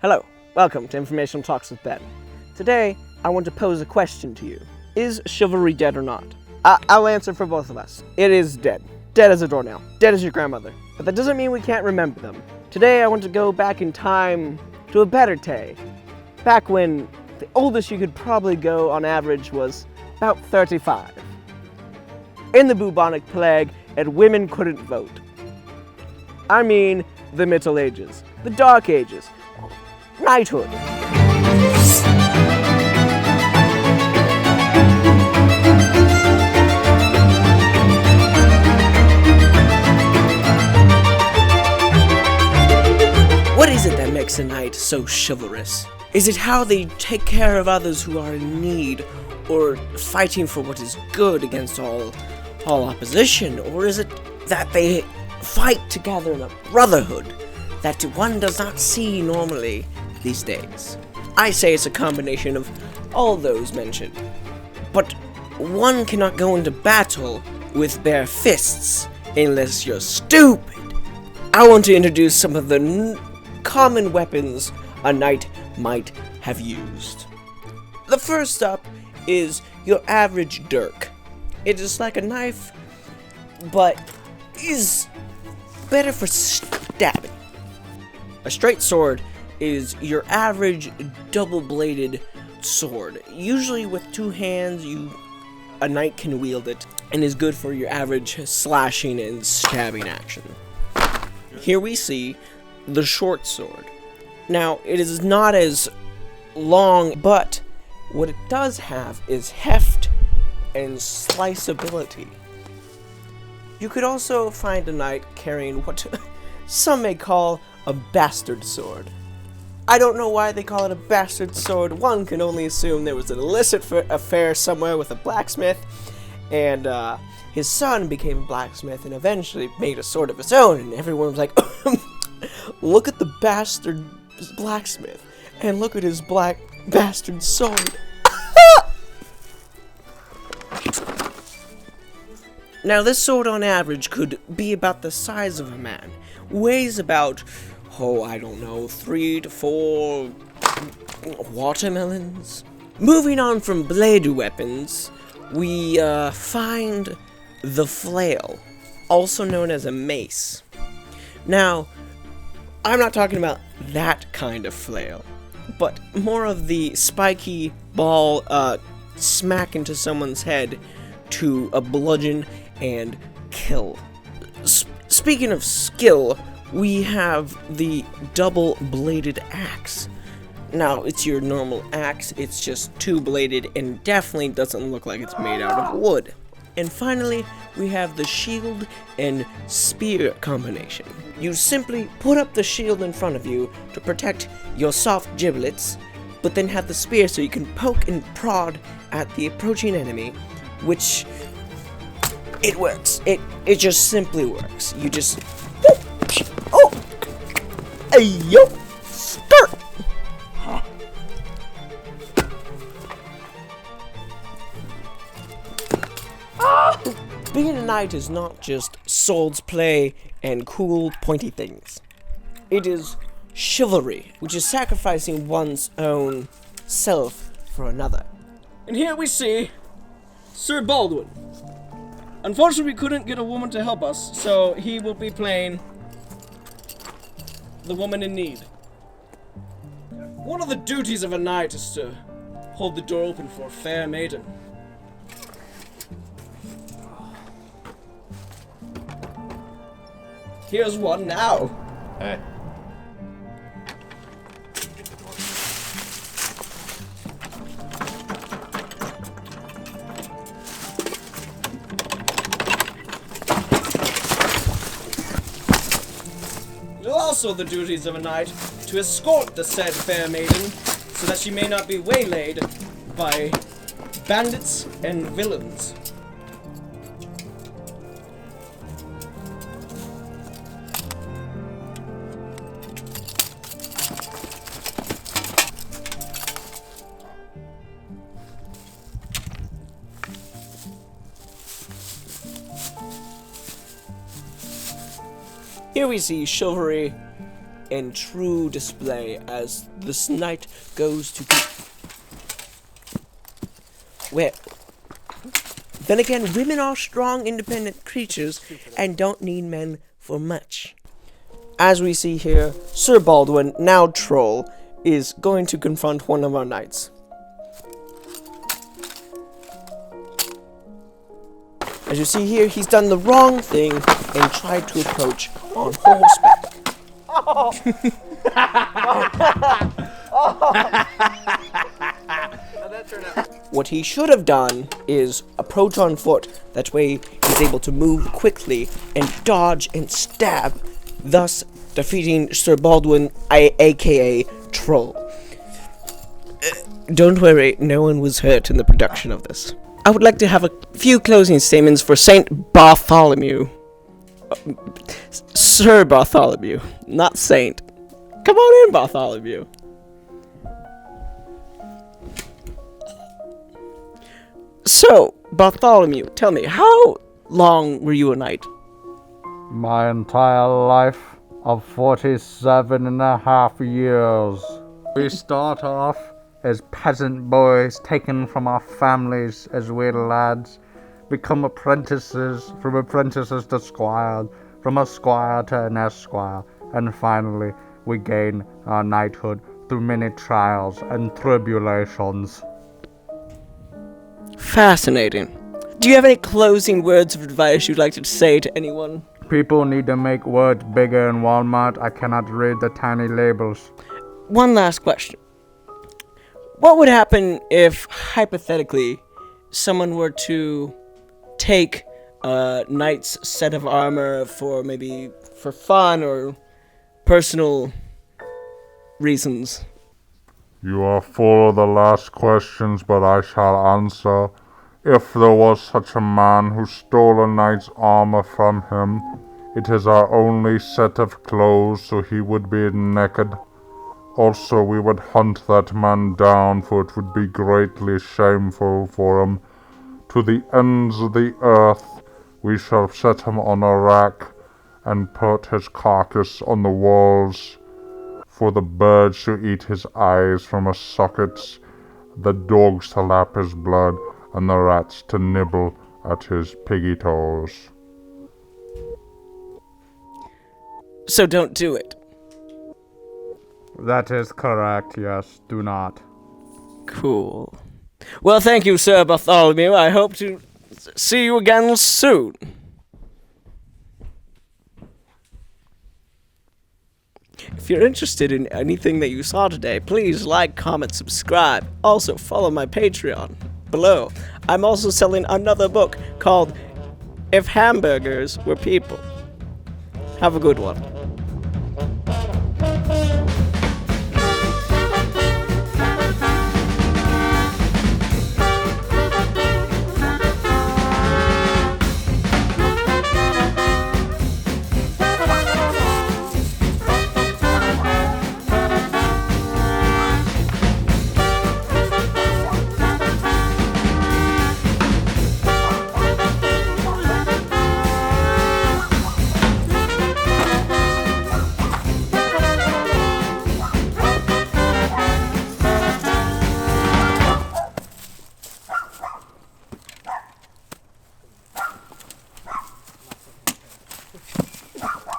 Hello, welcome to Informational Talks with Ben. Today, I want to pose a question to you. Is chivalry dead or not? I'll answer for both of us. It is dead. Dead as a doornail. Dead as your grandmother. But that doesn't mean we can't remember them. Today, I want to go back in time to a better day. Back when the oldest you could probably go on average was about 35. In the bubonic plague, and women couldn't vote. I mean, the Middle Ages, the Dark Ages, Knighthood. What is it that makes a knight so chivalrous? Is it how they take care of others who are in need, or fighting for what is good against all opposition, or is it that they fight together in a brotherhood that one does not see normally these days? I say it's a combination of all those mentioned. But one cannot go into battle with bare fists unless you're stupid. I want to introduce some of the common weapons a knight might have used. The first up is your average dirk. It is like a knife, but is better for stabbing. A straight sword is your average double-bladed sword. Usually with two hands, a knight can wield it, and is good for your average slashing and stabbing action. Here we see the short sword. Now, it is not as long, but what it does have is heft and sliceability. You could also find a knight carrying what some may call a bastard sword. I don't know why they call it a bastard sword. One can only assume there was an illicit affair somewhere with a blacksmith, and his son became a blacksmith and eventually made a sword of his own, and everyone was like, look at the bastard blacksmith, and look at his black bastard sword. Now, this sword on average could be about the size of a man. Weighs about, 3 to 4 watermelons. Moving on from blade weapons, we find the flail, also known as a mace. Now, I'm not talking about that kind of flail, but more of the spiky ball smack into someone's head to a bludgeon and kill. Speaking of skill, we have the double-bladed axe. Now, it's your normal axe, it's just two-bladed and definitely doesn't look like it's made out of wood. And finally, we have the shield and spear combination. You simply put up the shield in front of you to protect your soft giblets, but then have the spear so you can poke and prod at the approaching enemy, which it works. It just simply works. You just yo, skirt. Being a knight is not just swords play and cool pointy things. It is chivalry, which is sacrificing one's own self for another. And here we see Sir Baldwin. Unfortunately, we couldn't get a woman to help us, so he will be playing the woman in need. One of the duties of a knight is to hold the door open for a fair maiden. Here's one now. Hey. It is also the duties of a knight to escort the said fair maiden so that she may not be waylaid by bandits and villains. Here we see chivalry in true display as this knight goes to... Well, then again, women are strong, independent creatures and don't need men for much. As we see here, Sir Baldwin, now troll, is going to confront one of our knights. As you see here, he's done the wrong thing and tried to approach on horseback. What he should have done is approach on foot. That way he's able to move quickly and dodge and stab, thus defeating Sir Baldwin, aka Troll. Don't worry, no one was hurt in the production of this. I would like to have a few closing statements for Saint Bartholomew. Sir Bartholomew, not Saint. Come on in, Bartholomew. So, Bartholomew, tell me, how long were you a knight? My entire life of 47.5 years. We start off as peasant boys taken from our families as wee lads, become apprentices, from apprentices to squires, from a squire to an esquire, and finally we gain our knighthood through many trials and tribulations. Fascinating. Do you have any closing words of advice you'd like to say to anyone? People need to make words bigger in Walmart. I cannot read the tiny labels. One last question. What would happen if, hypothetically, someone were to take a knight's set of armor for maybe for fun or personal reasons? You are full of the last questions, but I shall answer. If there was such a man who stole a knight's armor from him, it is our only set of clothes, so he would be naked. Also, we would hunt that man down, for it would be greatly shameful for him. To the ends of the earth we shall set him on a rack, and put his carcass on the walls, for the birds to eat his eyes from his sockets, the dogs to lap his blood, and the rats to nibble at his piggy toes. So don't do it. That is correct, yes, do not. Cool. Well, thank you, Sir Bartholomew. I hope to see you again soon. If you're interested in anything that you saw today, please like, comment, subscribe. Also, follow my Patreon below. I'm also selling another book called If Hamburgers Were People. Have a good one.